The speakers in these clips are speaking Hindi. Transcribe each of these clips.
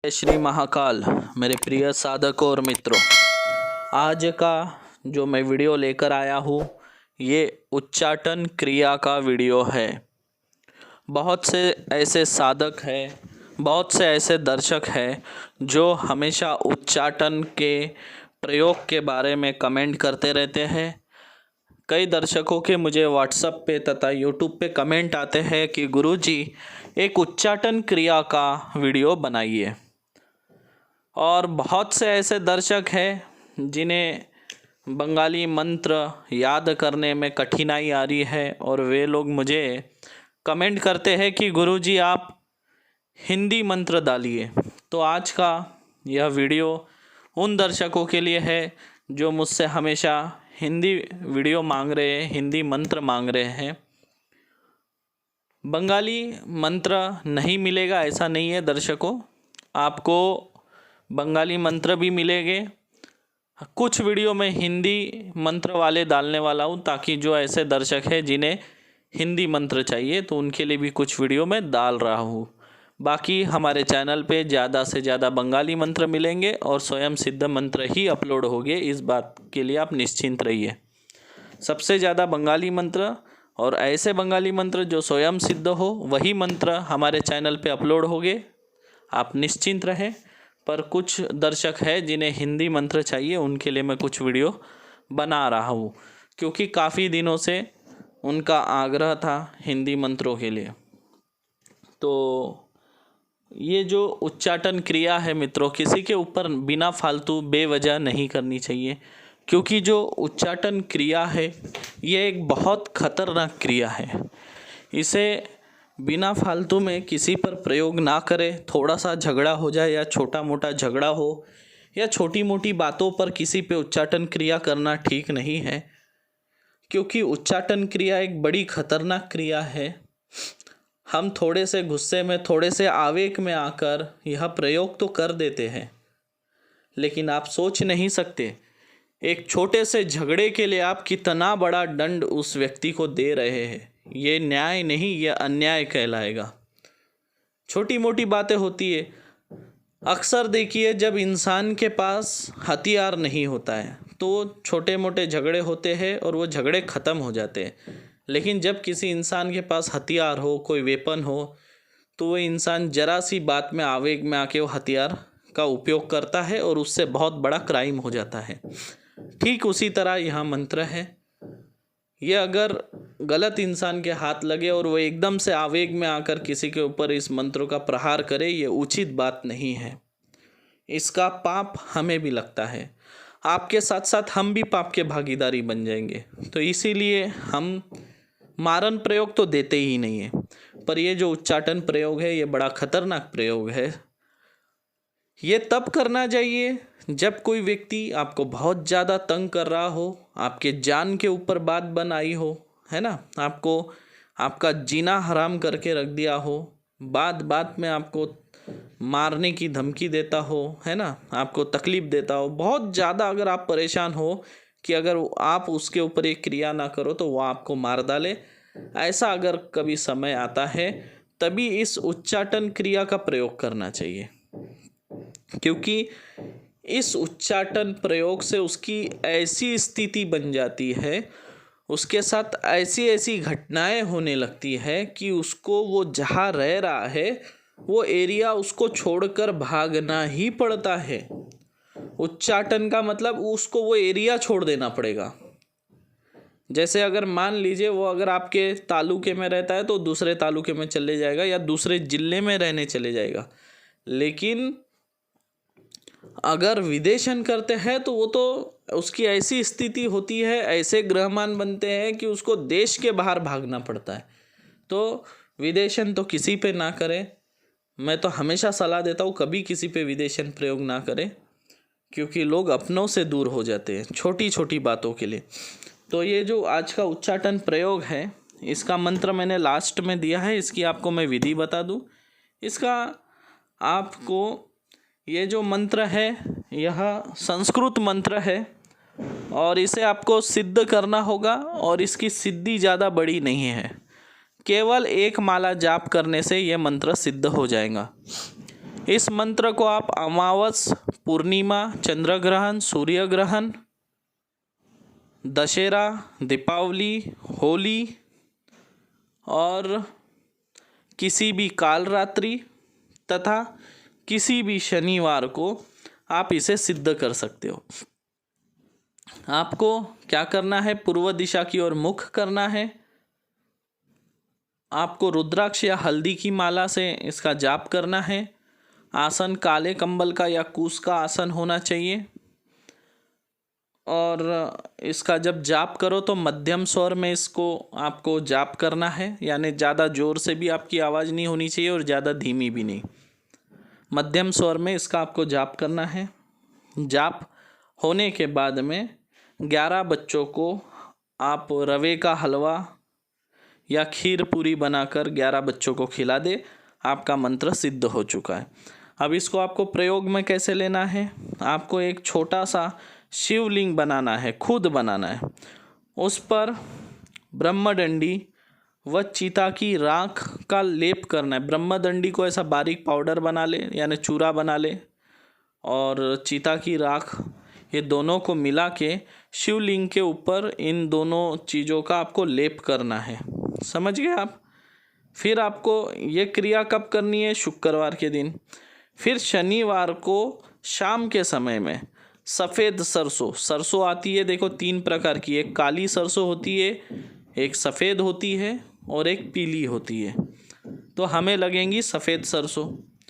जय श्री महाकाल। मेरे प्रिय साधकों और मित्रों, आज का जो मैं वीडियो लेकर आया हूँ ये उच्चाटन क्रिया का वीडियो है। बहुत से ऐसे साधक हैं, बहुत से ऐसे दर्शक हैं जो हमेशा उच्चाटन के प्रयोग के बारे में कमेंट करते रहते हैं। कई दर्शकों के मुझे व्हाट्सएप पे तथा यूट्यूब पे कमेंट आते हैं कि गुरुजी एक उच्चाटन क्रिया का वीडियो बनाइए। और बहुत से ऐसे दर्शक हैं जिन्हें बंगाली मंत्र याद करने में कठिनाई आ रही है और वे लोग मुझे कमेंट करते हैं कि गुरुजी आप हिंदी मंत्र डालिए। तो आज का यह वीडियो उन दर्शकों के लिए है जो मुझसे हमेशा हिंदी वीडियो मांग रहे हैं, हिंदी मंत्र मांग रहे हैं। बंगाली मंत्र नहीं मिलेगा ऐसा नहीं है दर्शकों, आपको बंगाली मंत्र भी मिलेंगे। कुछ वीडियो में हिंदी मंत्र वाले डालने वाला हूँ ताकि जो ऐसे दर्शक हैं जिन्हें हिंदी मंत्र चाहिए तो उनके लिए भी कुछ वीडियो में डाल रहा हूँ। बाकी हमारे चैनल पे ज़्यादा से ज़्यादा बंगाली मंत्र मिलेंगे और स्वयं सिद्ध मंत्र ही अपलोड होंगे, इस बात के लिए आप निश्चिंत रहिए। सबसे ज़्यादा बंगाली मंत्र और ऐसे बंगाली मंत्र जो स्वयं सिद्ध हो वही मंत्र हमारे चैनल पे अपलोड होंगे, आप निश्चिंत रहें। पर कुछ दर्शक है जिन्हें हिंदी मंत्र चाहिए, उनके लिए मैं कुछ वीडियो बना रहा हूँ क्योंकि काफ़ी दिनों से उनका आग्रह था हिंदी मंत्रों के लिए। तो ये जो उच्चाटन क्रिया है मित्रों, किसी के ऊपर बिना फालतू बेवजह नहीं करनी चाहिए क्योंकि जो उच्चाटन क्रिया है ये एक बहुत खतरनाक क्रिया है। इसे बिना फालतू में किसी पर प्रयोग ना करें। थोड़ा सा झगड़ा हो जाए या छोटा मोटा झगड़ा हो या छोटी मोटी बातों पर किसी पे उच्चाटन क्रिया करना ठीक नहीं है क्योंकि उच्चाटन क्रिया एक बड़ी खतरनाक क्रिया है। हम थोड़े से गुस्से में, थोड़े से आवेग में आकर यह प्रयोग तो कर देते हैं, लेकिन आप सोच नहीं सकते एक छोटे से झगड़े के लिए आप कितना बड़ा दंड उस व्यक्ति को दे रहे हैं। ये न्याय नहीं, यह अन्याय कहलाएगा। छोटी मोटी बातें होती है। अक्सर देखिए जब इंसान के पास हथियार नहीं होता है तो छोटे मोटे झगड़े होते हैं और वो झगड़े ख़त्म हो जाते हैं। लेकिन जब किसी इंसान के पास हथियार हो, कोई वेपन हो, तो वो इंसान जरा सी बात में आवेग में आके वो हथियार का उपयोग करता है और उससे बहुत बड़ा क्राइम हो जाता है। ठीक उसी तरह यह मंत्र है। ये अगर गलत इंसान के हाथ लगे और वो एकदम से आवेग में आकर किसी के ऊपर इस मंत्र का प्रहार करे, ये उचित बात नहीं है। इसका पाप हमें भी लगता है, आपके साथ साथ हम भी पाप के भागीदारी बन जाएंगे। तो इसीलिए हम मारन प्रयोग तो देते ही नहीं है। पर ये जो उच्चाटन प्रयोग है ये बड़ा खतरनाक प्रयोग है। ये तब करना चाहिए जब कोई व्यक्ति आपको बहुत ज़्यादा तंग कर रहा हो, आपके जान के ऊपर बात बन आई हो, है ना, आपको आपका जीना हराम करके रख दिया हो, बात बात में आपको मारने की धमकी देता हो, है ना, आपको तकलीफ़ देता हो, बहुत ज़्यादा अगर आप परेशान हो कि अगर आप उसके ऊपर एक क्रिया ना करो तो वह आपको मार डाले, ऐसा अगर कभी समय आता है तभी इस उच्चाटन क्रिया का प्रयोग करना चाहिए। क्योंकि इस उच्चाटन प्रयोग से उसकी ऐसी स्थिति बन जाती है, उसके साथ ऐसी ऐसी घटनाएं होने लगती है कि उसको वो जहाँ रह रहा है वो एरिया उसको छोड़कर भागना ही पड़ता है। उच्चाटन का मतलब उसको वो एरिया छोड़ देना पड़ेगा। जैसे अगर मान लीजिए वो अगर आपके तालुके में रहता है तो दूसरे तालुके में चले जाएगा या दूसरे ज़िले में रहने चले जाएगा। लेकिन अगर विदेशन करते हैं तो वो तो उसकी ऐसी स्थिति होती है, ऐसे ग्रहमान बनते हैं कि उसको देश के बाहर भागना पड़ता है। तो विदेशन तो किसी पे ना करें। मैं तो हमेशा सलाह देता हूँ कभी किसी पे विदेशन प्रयोग ना करें क्योंकि लोग अपनों से दूर हो जाते हैं छोटी छोटी बातों के लिए। तो ये जो आज का उच्चाटन प्रयोग है इसका मंत्र मैंने लास्ट में दिया है, इसकी आपको मैं विधि बता दूँ। इसका आपको ये जो मंत्र है यह संस्कृत मंत्र है और इसे आपको सिद्ध करना होगा और इसकी सिद्धि ज़्यादा बड़ी नहीं है। केवल एक माला जाप करने से यह मंत्र सिद्ध हो जाएगा। इस मंत्र को आप अमावस, पूर्णिमा, चंद्र ग्रहण, सूर्य ग्रहण, दशहरा, दीपावली, होली और किसी भी काल रात्रि तथा किसी भी शनिवार को आप इसे सिद्ध कर सकते हो। आपको क्या करना है, पूर्व दिशा की ओर मुख करना है। आपको रुद्राक्ष या हल्दी की माला से इसका जाप करना है। आसन काले कंबल का या कूस का आसन होना चाहिए। और इसका जब जाप करो तो मध्यम स्वर में इसको आपको जाप करना है, यानी ज़्यादा ज़ोर से भी आपकी आवाज़ नहीं होनी चाहिए और ज़्यादा धीमी भी नहीं, मध्यम स्वर में इसका आपको जाप करना है। जाप होने के बाद में 11 बच्चों को आप रवे का हलवा या खीर पूरी बनाकर 11 बच्चों को खिला दे, आपका मंत्र सिद्ध हो चुका है। अब इसको आपको प्रयोग में कैसे लेना है, आपको एक छोटा सा शिवलिंग बनाना है, खुद बनाना है। उस पर ब्रह्मदंडी व चीता की राख का लेप करना है। ब्रह्मदंडी को ऐसा बारीक पाउडर बना ले, यानी चूरा बना ले, और चीता की राख, ये दोनों को मिला के शिवलिंग के ऊपर इन दोनों चीज़ों का आपको लेप करना है। समझ गए आप। फिर आपको ये क्रिया कब करनी है, शुक्रवार के दिन। फिर शनिवार को शाम के समय में सफ़ेद सरसों आती है, देखो 3 प्रकार की, एक काली सरसों होती है, एक सफ़ेद होती है और एक पीली होती है। तो हमें लगेंगी सफ़ेद सरसों।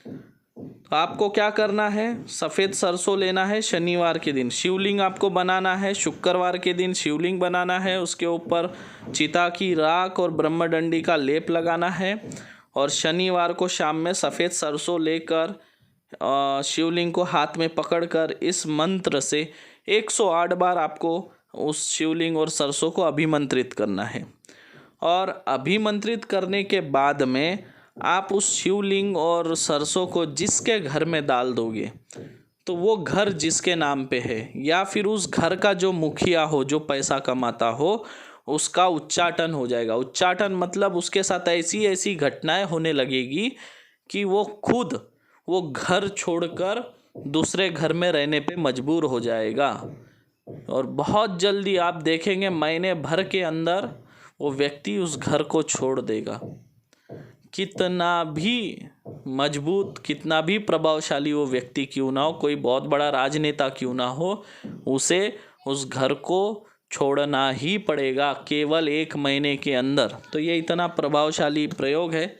तो आपको क्या करना है, सफ़ेद सरसों लेना है। शनिवार के दिन शिवलिंग आपको बनाना है, शुक्रवार के दिन शिवलिंग बनाना है, उसके ऊपर चिता की राख और ब्रह्मदंडी का लेप लगाना है, और शनिवार को शाम में सफ़ेद सरसों लेकर शिवलिंग को हाथ में पकड़कर इस मंत्र से 108 बार आपको उस शिवलिंग और सरसों को अभिमंत्रित करना है। और अभिमंत्रित करने के बाद में आप उस शिवलिंग और सरसों को जिसके घर में डाल दोगे, तो वो घर जिसके नाम पे है या फिर उस घर का जो मुखिया हो, जो पैसा कमाता हो, उसका उच्चाटन हो जाएगा। उच्चाटन मतलब उसके साथ ऐसी ऐसी घटनाएं होने लगेगी कि वो खुद वो घर छोड़कर दूसरे घर में रहने पे मजबूर हो जाएगा। और बहुत जल्दी आप देखेंगे महीने भर के अंदर वो व्यक्ति उस घर को छोड़ देगा। कितना भी मजबूत, कितना भी प्रभावशाली वो व्यक्ति क्यों ना हो, कोई बहुत बड़ा राजनेता क्यों ना हो, उसे उस घर को छोड़ना ही पड़ेगा केवल 1 महीने के अंदर। तो ये इतना प्रभावशाली प्रयोग है।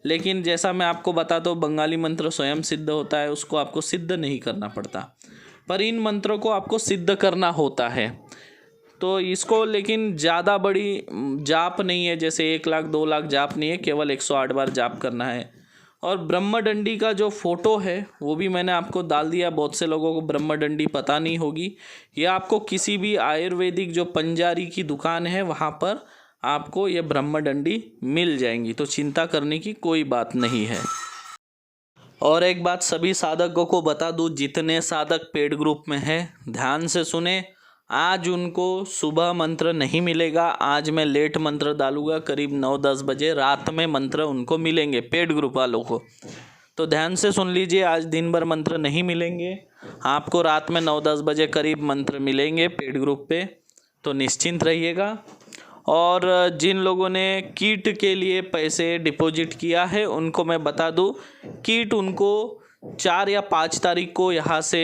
लेकिन जैसा मैं आपको बताता हूँ, बंगाली मंत्र स्वयं सिद्ध होता है, उसको आपको सिद्ध नहीं करना पड़ता, पर इन मंत्रों को आपको सिद्ध करना होता है। तो इसको लेकिन ज़्यादा बड़ी जाप नहीं है, जैसे 1 लाख 2 लाख जाप नहीं है, केवल 108 बार जाप करना है। और ब्रह्मदंडी का जो फ़ोटो है वो भी मैंने आपको डाल दिया। बहुत से लोगों को ब्रह्मदंडी पता नहीं होगी। ये आपको किसी भी आयुर्वेदिक जो पंजारी की दुकान है वहाँ पर आपको ये ब्रह्मदंडी मिल जाएंगी, तो चिंता करने की कोई बात नहीं है। और एक बात सभी साधकों को बता दूँ, जितने साधक पेड ग्रुप में हैं ध्यान से सुने। आज उनको सुबह मंत्र नहीं मिलेगा, आज मैं लेट मंत्र डालूंगा, करीब 9-10 बजे रात में मंत्र उनको मिलेंगे पेड ग्रुप वालों को। तो ध्यान से सुन लीजिए, आज दिन भर मंत्र नहीं मिलेंगे आपको, रात में 9-10 बजे करीब मंत्र मिलेंगे पेड ग्रुप पे, तो निश्चिंत रहिएगा। और जिन लोगों ने किट के लिए पैसे डिपॉजिट किया है उनको मैं बता दूं, किट उनको 4 या 5 तारीख को यहाँ से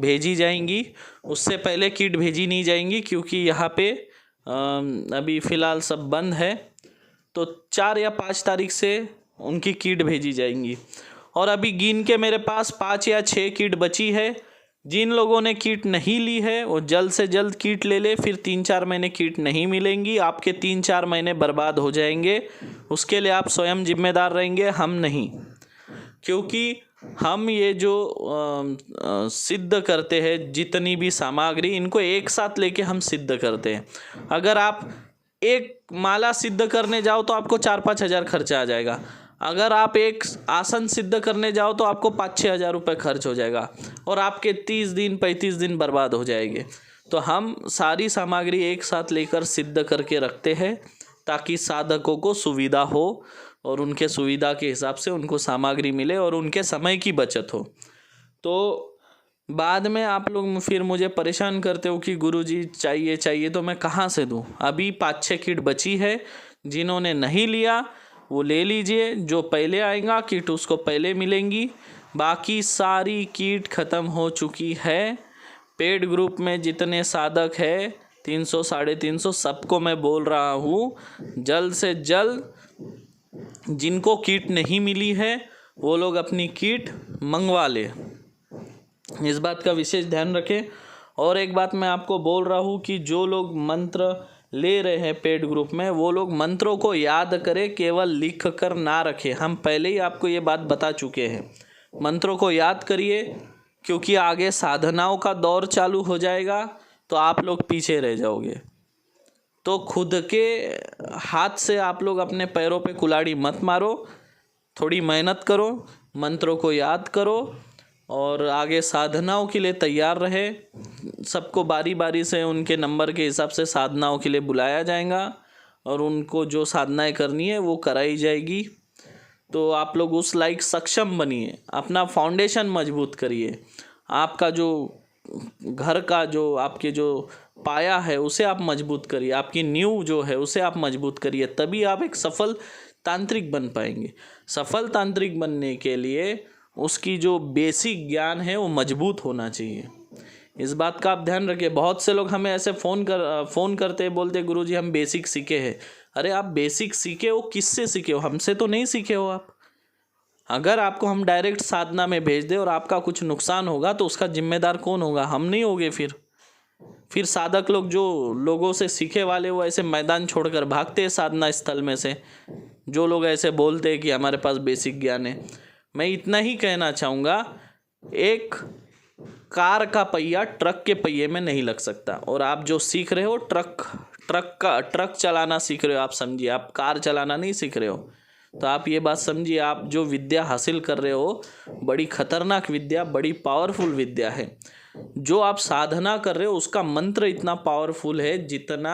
भेजी जाएंगी। उससे पहले किट भेजी नहीं जाएंगी, क्योंकि यहाँ पे अभी फ़िलहाल सब बंद है। तो 4 या 5 तारीख से उनकी किट भेजी जाएंगी। और अभी गिन के मेरे पास 5 या 6 किट बची है। जिन लोगों ने किट नहीं ली है वो जल्द से जल्द किट ले ले, फिर 3-4 महीने किट नहीं मिलेंगी, आपके 3-4 महीने बर्बाद हो जाएंगे। उसके लिए आप स्वयं जिम्मेदार रहेंगे, हम नहीं। क्योंकि हम ये जो सिद्ध करते हैं जितनी भी सामग्री, इनको एक साथ लेके हम सिद्ध करते हैं। अगर आप एक माला सिद्ध करने जाओ तो आपको 4-5 हज़ार खर्चा आ जाएगा। अगर आप एक आसन सिद्ध करने जाओ तो आपको 5-6 हज़ार रुपये खर्च हो जाएगा, और आपके 30 दिन 35 दिन बर्बाद हो जाएंगे। तो हम सारी सामग्री एक साथ लेकर सिद्ध करके रखते हैं ताकि साधकों को सुविधा हो, और उनके सुविधा के हिसाब से उनको सामग्री मिले और उनके समय की बचत हो। तो बाद में आप लोग फिर मुझे परेशान करते हो कि गुरुजी चाहिए चाहिए, तो मैं कहाँ से दूँ। अभी 5-6 किट बची है, जिन्होंने नहीं लिया वो ले लीजिए। जो पहले आएगा किट उसको पहले मिलेंगी। बाकी सारी किट ख़त्म हो चुकी है। पेड ग्रुप में जितने साधक है 300 350 सबको मैं बोल रहा हूँ, जल्द से जल्द जिनको किट नहीं मिली है वो लोग अपनी किट मंगवा ले। इस बात का विशेष ध्यान रखें। और एक बात मैं आपको बोल रहा हूँ कि जो लोग मंत्र ले रहे हैं पेड ग्रुप में, वो लोग मंत्रों को याद करें, केवल लिख कर ना रखें। हम पहले ही आपको ये बात बता चुके हैं। मंत्रों को याद करिए, क्योंकि आगे साधनाओं का दौर चालू हो जाएगा तो आप लोग पीछे रह जाओगे। तो खुद के हाथ से आप लोग अपने पैरों पे कुल्हाड़ी मत मारो, थोड़ी मेहनत करो, मंत्रों को याद करो और आगे साधनाओं के लिए तैयार रहे। सबको बारी बारी से उनके नंबर के हिसाब से साधनाओं के लिए बुलाया जाएगा और उनको जो साधनाएं करनी है वो कराई जाएगी। तो आप लोग उस लायक सक्षम बनिए, अपना फाउंडेशन मजबूत करिए। आपका जो घर का जो आपके जो पाया है उसे आप मजबूत करिए, आपकी नींव जो है उसे आप मजबूत करिए, तभी आप एक सफल तांत्रिक बन पाएंगे। सफल तांत्रिक बनने के लिए उसकी जो बेसिक ज्ञान है वो मजबूत होना चाहिए। इस बात का आप ध्यान रखिए। बहुत से लोग हमें ऐसे फ़ोन करते बोलते गुरुजी हम बेसिक सीखे हैं। अरे आप बेसिक सीखे हो, किससे सीखे हो? हमसे तो नहीं सीखे हो आप। अगर आपको हम डायरेक्ट साधना में भेज दे और आपका कुछ नुकसान होगा तो उसका जिम्मेदार कौन होगा? हम नहीं होंगे। फिर साधक लोग जो लोगों से सीखे वाले वो ऐसे मैदान छोड़कर भागते हैं साधना स्थल में से। जो लोग ऐसे बोलते हैं कि हमारे पास बेसिक ज्ञान है, मैं इतना ही कहना चाहूँगा, एक कार का पहिया ट्रक के पहिए में नहीं लग सकता। और आप जो सीख रहे हो ट्रक चलाना सीख रहे हो, आप समझिए, आप कार चलाना नहीं सीख रहे हो। तो आप ये बात समझिए, आप जो विद्या हासिल कर रहे हो बड़ी खतरनाक विद्या, बड़ी पावरफुल विद्या है। जो आप साधना कर रहे हो उसका मंत्र इतना पावरफुल है, जितना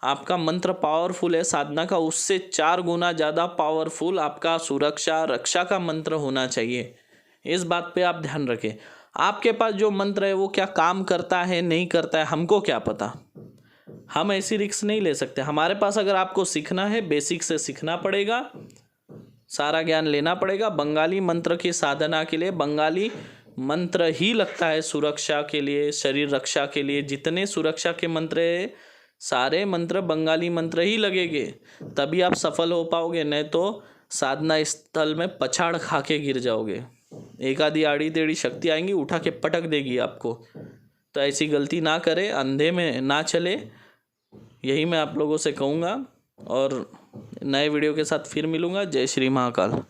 आपका मंत्र पावरफुल है साधना का, उससे 4 गुना ज़्यादा पावरफुल आपका सुरक्षा रक्षा का मंत्र होना चाहिए। इस बात पे आप ध्यान रखें। आपके पास जो मंत्र है वो क्या काम करता है नहीं करता है हमको क्या पता। हम ऐसी रिस्क नहीं ले सकते। हमारे पास अगर आपको सीखना है बेसिक से सीखना पड़ेगा, सारा ज्ञान लेना पड़ेगा। बंगाली मंत्र की साधना के लिए बंगाली मंत्र ही लगता है, सुरक्षा के लिए, शरीर रक्षा के लिए। जितने सुरक्षा के मंत्र है सारे मंत्र बंगाली मंत्र ही लगेंगे, तभी आप सफल हो पाओगे। नहीं तो साधना स्थल में पछाड़ खा के गिर जाओगे। एक आधी आड़ी टेढ़ी शक्ति आएंगी, उठा के पटक देगी आपको। तो ऐसी गलती ना करें, अंधे में ना चले, यही मैं आप लोगों से कहूँगा। और नए वीडियो के साथ फिर मिलूँगा। जय श्री महाकाल।